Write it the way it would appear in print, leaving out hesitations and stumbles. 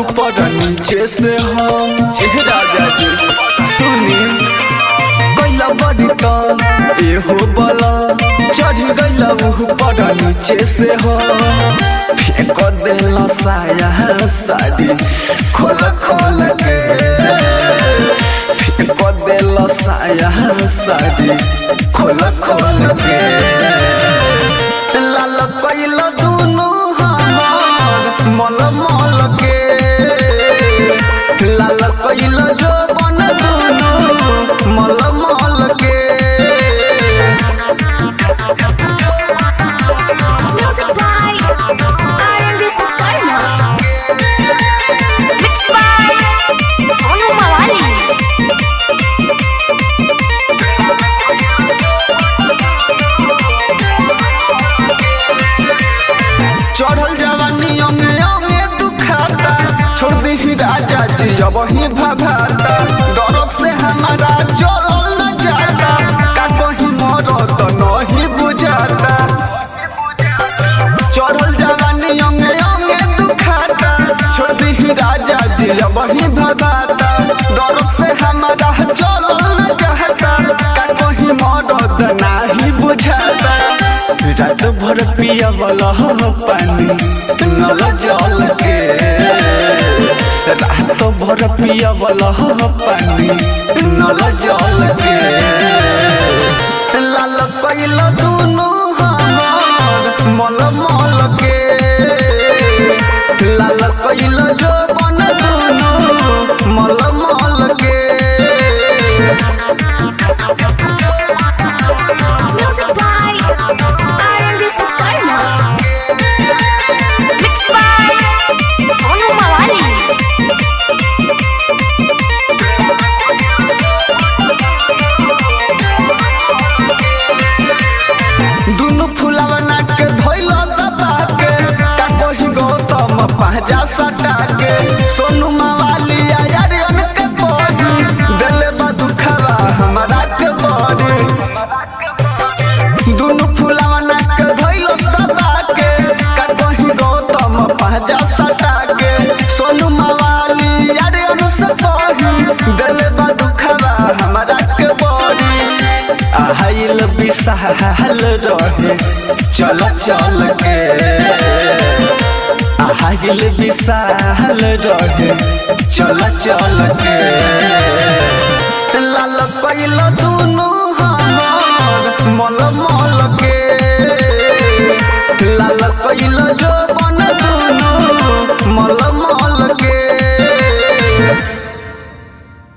ऊपर नीचे से हम राजा जी सुनी गैला बड़ी कान एहो बला चढ़ गैला ऊपर नीचे से हम फेंक देला साया साड़ी खोल खोल के फेंक देला साया साड़ी खोल खोल के लाल कैला दुनू हमार मल मल के लाल कैला जो बन दुनू मल मल के Music by R&B Sukarma. Mixed by Sonu Mawali. चढ़ल जवानी अंगे अंगे दुखाता छोड़ दी राजा जी अब ही भभाता दर्द से हमारा चलल न जाता का कहीं मरत नहीं बुझाता चढ़ल जवानी अंगे अंगे दुखाता छोड़ दी राजा जी अब ही भभाता दर्द से हमारा चलल न जाता का कहीं मरत नहीं बुझाता रात भर पिया वाला पानी नल जल के रात भर पिया वाला पानी नल जल के लाल कैला दुनू हमार मल मल के लाल कैला जो बन दुनू मल मल के Music by R&B Sukarma. Mixed by Sonu Mawali. दुनु फुलावना के धोइलो दबा के का कहि गौतम पहजा सटा के सोनू मवाली यारियन के कोही दिल बदुखवा हमारा के बड़ी दुनु फुलावना के धोइलो दबा के का कहि गौतम पहजा सटा के सोनू मवाली यारियन से कोही दिल बदुखवा हमारा के बड़ी आहाइल बिसाहल रहे चल चल के आहाइल बिसाहल रहे चल चल के लाल कैला दुनू